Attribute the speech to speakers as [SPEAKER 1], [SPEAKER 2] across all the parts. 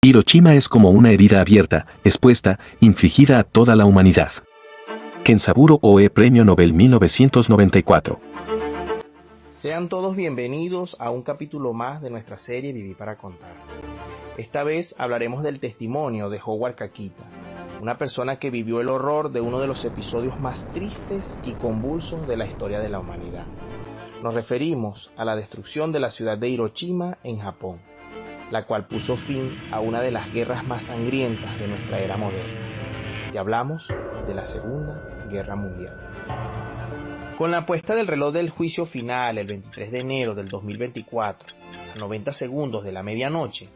[SPEAKER 1] Hiroshima es como una herida abierta, expuesta, infligida a toda la humanidad. Kenzaburo Oe, Premio Nobel 1994.
[SPEAKER 2] Sean todos bienvenidos a un capítulo más de nuestra serie Viví para Contar. Esta vez hablaremos del testimonio de Howard Kakita, una persona que vivió el horror de uno de los episodios más tristes y convulsos de la historia de la humanidad. Nos referimos a la destrucción de la ciudad de Hiroshima en Japón, la cual puso fin a una de las guerras más sangrientas de nuestra era moderna. Y hablamos de la Segunda Guerra Mundial. Con la puesta del reloj del juicio final el 23 de enero del 2024, a 90 segundos de la medianoche,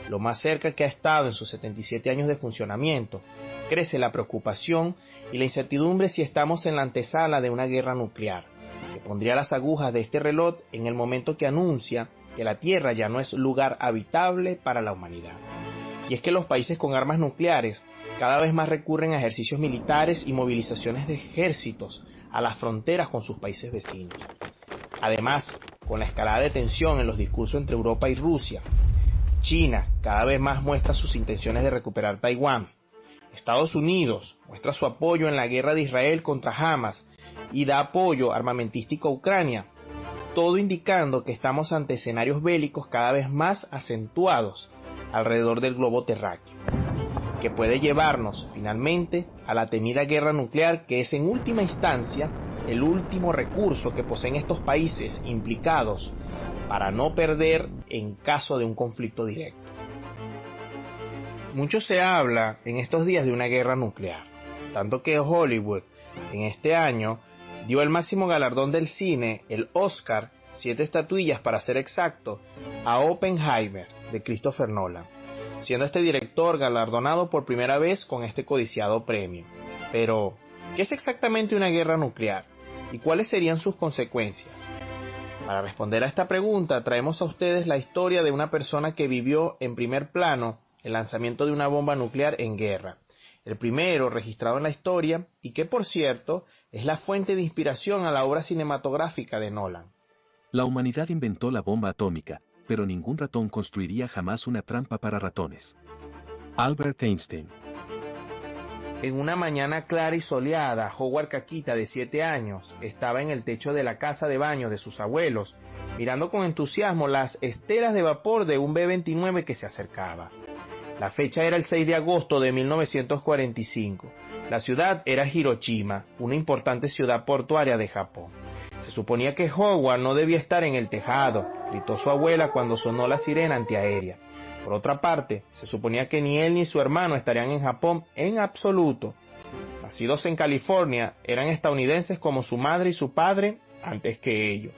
[SPEAKER 2] lo más cerca que ha estado en sus 77 años de funcionamiento, crece la preocupación y la incertidumbre si estamos en la antesala de una guerra nuclear, que pondría las agujas de este reloj en el momento que anuncia que la Tierra ya no es lugar habitable para la humanidad. Y es que los países con armas nucleares cada vez más recurren a ejercicios militares y movilizaciones de ejércitos a las fronteras con sus países vecinos. Además, con la escalada de tensión en los discursos entre Europa y Rusia, China cada vez más muestra sus intenciones de recuperar Taiwán. Estados Unidos muestra su apoyo en la guerra de Israel contra Hamas y da apoyo armamentístico a Ucrania, todo indicando que estamos ante escenarios bélicos cada vez más acentuados alrededor del globo terráqueo, que puede llevarnos finalmente a la temida guerra nuclear, que es en última instancia el último recurso que poseen estos países implicados para no perder en caso de un conflicto directo. Mucho se habla en estos días de una guerra nuclear, tanto que Hollywood en este año dio el máximo galardón del cine, el Oscar, 7 estatuillas para ser exacto, a Oppenheimer de Christopher Nolan, siendo este director galardonado por primera vez con este codiciado premio. Pero, ¿qué es exactamente una guerra nuclear? ¿Y cuáles serían sus consecuencias? Para responder a esta pregunta, traemos a ustedes la historia de una persona que vivió en primer plano el lanzamiento de una bomba nuclear en guerra, el primero registrado en la historia y que, por cierto, es la fuente de inspiración a la obra cinematográfica de Nolan.
[SPEAKER 1] La humanidad inventó la bomba atómica, pero ningún ratón construiría jamás una trampa para ratones. Albert Einstein.
[SPEAKER 2] En una mañana clara y soleada, Howard Kakita, de 7 años, estaba en el techo de la casa de baño de sus abuelos, mirando con entusiasmo las esteras de vapor de un B-29 que se acercaba. La fecha era el 6 de agosto de 1945. La ciudad era Hiroshima, una importante ciudad portuaria de Japón. Se suponía que Howard no debía estar en el tejado, gritó su abuela cuando sonó la sirena antiaérea. Por otra parte, se suponía que ni él ni su hermano estarían en Japón en absoluto. Nacidos en California, eran estadounidenses como su madre y su padre antes que ellos.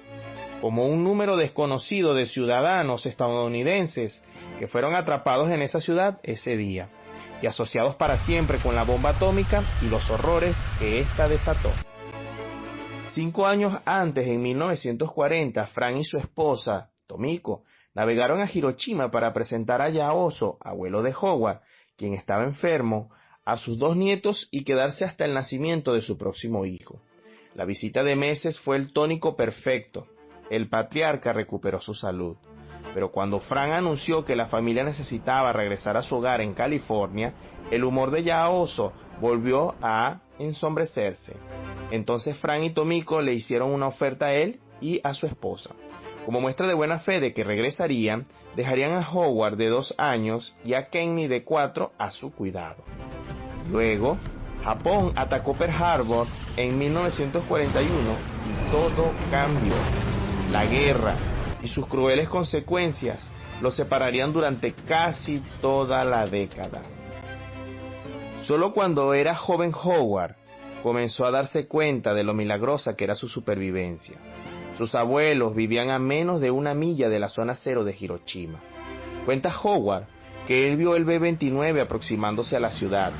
[SPEAKER 2] Como un número desconocido de ciudadanos estadounidenses que fueron atrapados en esa ciudad ese día y asociados para siempre con la bomba atómica y los horrores que ésta desató. 5 años antes, en 1940, Frank y su esposa, Tomiko, navegaron a Hiroshima para presentar a Yaoso, abuelo de Howard, quien estaba enfermo, a sus 2 nietos y quedarse hasta el nacimiento de su próximo hijo. La visita de meses fue el tónico perfecto. El patriarca recuperó su salud. Pero cuando Frank anunció que la familia necesitaba regresar a su hogar en California, el humor de Yaoso volvió a ensombrecerse. Entonces Frank y Tomiko le hicieron una oferta a él y a su esposa. Como muestra de buena fe de que regresarían, dejarían a Howard, de 2 años, y a Kenny, de 4, a su cuidado. Luego, Japón atacó Pearl Harbor en 1941 y todo cambió. La guerra y sus crueles consecuencias los separarían durante casi toda la década. Solo cuando era joven Howard comenzó a darse cuenta de lo milagrosa que era su supervivencia. Sus abuelos vivían a menos de 1 milla de la zona cero de Hiroshima. Cuenta Howard que él vio el B-29 aproximándose a la ciudad.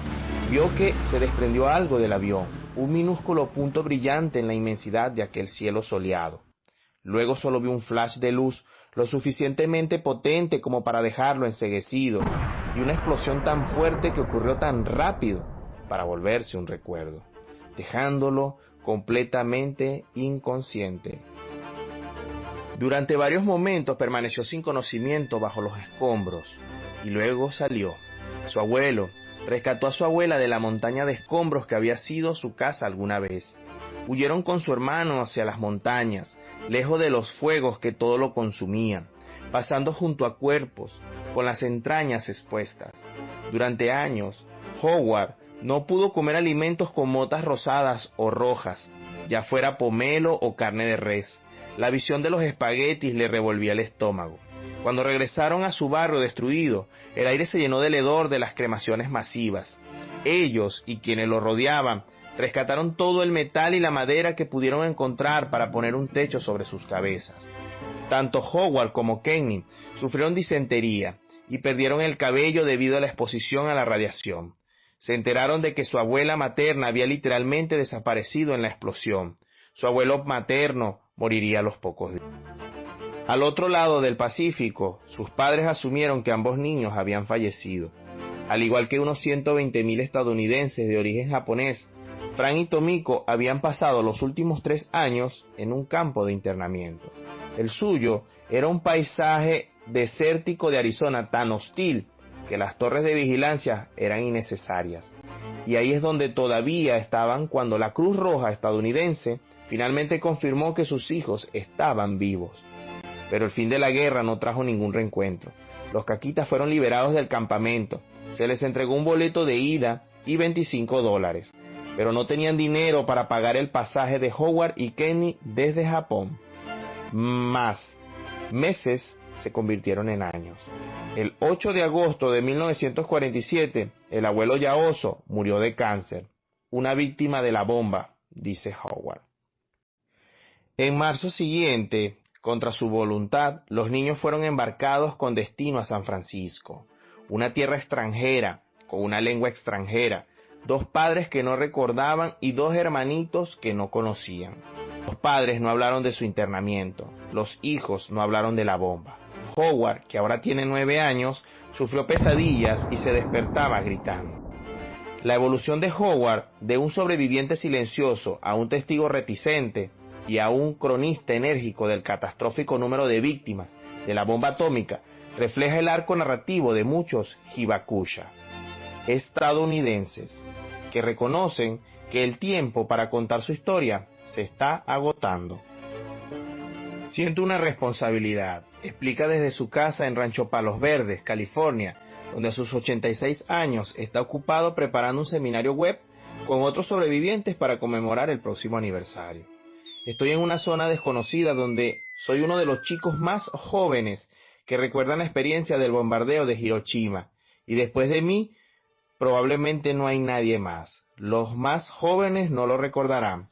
[SPEAKER 2] Vio que se desprendió algo del avión, un minúsculo punto brillante en la inmensidad de aquel cielo soleado. Luego solo vio un flash de luz lo suficientemente potente como para dejarlo enceguecido, y una explosión tan fuerte que ocurrió tan rápido para volverse un recuerdo, dejándolo completamente inconsciente. Durante varios momentos permaneció sin conocimiento bajo los escombros. y luego salió. Su abuelo rescató a su abuela de la montaña de escombros que había sido su casa alguna vez. Huyeron con su hermano hacia las montañas, lejos de los fuegos que todo lo consumían, pasando junto a cuerpos, con las entrañas expuestas. Durante años, Howard no pudo comer alimentos con motas rosadas o rojas, ya fuera pomelo o carne de res. La visión de los espaguetis le revolvía el estómago. Cuando regresaron a su barrio destruido, el aire se llenó del hedor de las cremaciones masivas. Ellos y quienes lo rodeaban rescataron todo el metal y la madera que pudieron encontrar para poner un techo sobre sus cabezas. Tanto Howard como Kenny sufrieron disentería y perdieron el cabello debido a la exposición a la radiación. Se enteraron de que su abuela materna había literalmente desaparecido en la explosión. Su abuelo materno moriría a los pocos días. Al otro lado del Pacífico, sus padres asumieron que ambos niños habían fallecido. Al igual que unos 120,000 estadounidenses de origen japonés, Frank y Tomiko habían pasado los últimos 3 años en un campo de internamiento. El suyo era un paisaje desértico de Arizona tan hostil que las torres de vigilancia eran innecesarias. Y ahí es donde todavía estaban cuando la Cruz Roja estadounidense finalmente confirmó que sus hijos estaban vivos. Pero el fin de la guerra no trajo ningún reencuentro. Los caquitas fueron liberados del campamento, se les entregó un boleto de ida y $25, pero no tenían dinero para pagar el pasaje de Howard y Kenny desde Japón. Meses se convirtieron en años. El 8 de agosto de 1947, el abuelo Yaoso murió de cáncer, una víctima de la bomba, dice Howard. En marzo siguiente, contra su voluntad, los niños fueron embarcados con destino a San Francisco, una tierra extranjera, con una lengua extranjera, 2 padres que no recordaban y 2 hermanitos que no conocían. Los padres no hablaron de su internamiento, los hijos no hablaron de la bomba. Howard, que ahora tiene 9 años, sufrió pesadillas y se despertaba gritando. La evolución de Howard, de un sobreviviente silencioso a un testigo reticente y a un cronista enérgico del catastrófico número de víctimas de la bomba atómica, refleja el arco narrativo de muchos hibakusha estadounidenses que reconocen que el tiempo para contar su historia se está agotando. Siento una responsabilidad, explica desde su casa en Rancho Palos Verdes, California, donde a sus 86 años está ocupado preparando un seminario web con otros sobrevivientes para conmemorar el próximo aniversario. Estoy en una zona desconocida donde soy uno de los chicos más jóvenes que recuerdan la experiencia del bombardeo de Hiroshima, y después de mí probablemente no hay nadie más. Los más jóvenes no lo recordarán.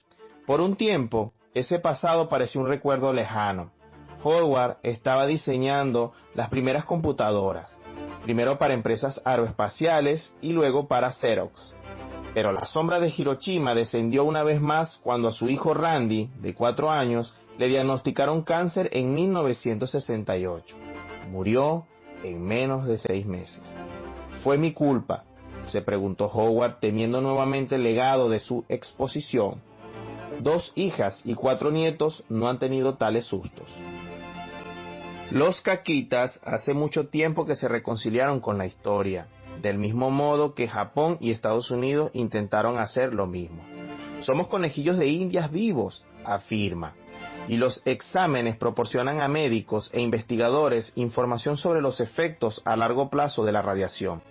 [SPEAKER 2] Por un tiempo, ese pasado pareció un recuerdo lejano. Howard estaba diseñando las primeras computadoras, primero para empresas aeroespaciales y luego para Xerox. Pero la sombra de Hiroshima descendió una vez más cuando a su hijo Randy, de 4 años, le diagnosticaron cáncer en 1968. Murió en menos de 6 meses. ¿Fue mi culpa?, se preguntó Howard, temiendo nuevamente el legado de su exposición. 2 hijas y 4 nietos no han tenido tales sustos. Los caquitas hace mucho tiempo que se reconciliaron con la historia, del mismo modo que Japón y Estados Unidos intentaron hacer lo mismo. Somos conejillos de indias vivos, afirma, y los exámenes proporcionan a médicos e investigadores información sobre los efectos a largo plazo de la radiación.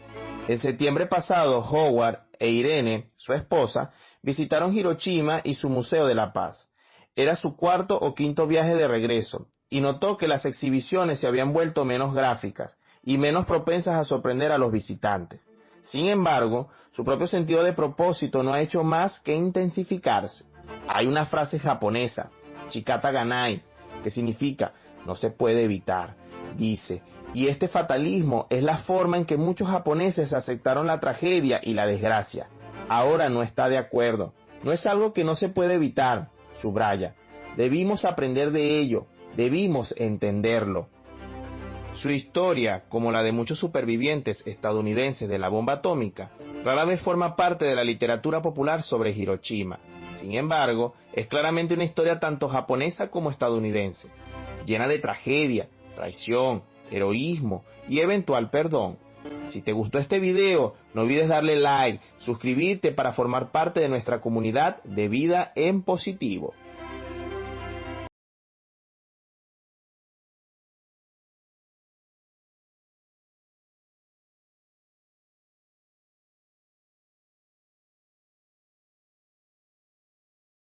[SPEAKER 2] En septiembre pasado, Howard e Irene, su esposa, visitaron Hiroshima y su Museo de la Paz. Era su 4º o 5º viaje de regreso, y notó que las exhibiciones se habían vuelto menos gráficas y menos propensas a sorprender a los visitantes. Sin embargo, su propio sentido de propósito no ha hecho más que intensificarse. Hay una frase japonesa, Shikata Ganai, que significa no se puede evitar. Dice, y este fatalismo es la forma en que muchos japoneses aceptaron la tragedia y la desgracia. Ahora no está de acuerdo. No es algo que no se puede evitar, subraya. Debimos aprender de ello, debimos entenderlo. Su historia, como la de muchos supervivientes estadounidenses de la bomba atómica, rara vez forma parte de la literatura popular sobre Hiroshima. Sin embargo, es claramente una historia tanto japonesa como estadounidense, llena de tragedia, traición, heroísmo y eventual perdón. Si te gustó este video, no olvides darle like, suscribirte para formar parte de nuestra comunidad de Vida en Positivo.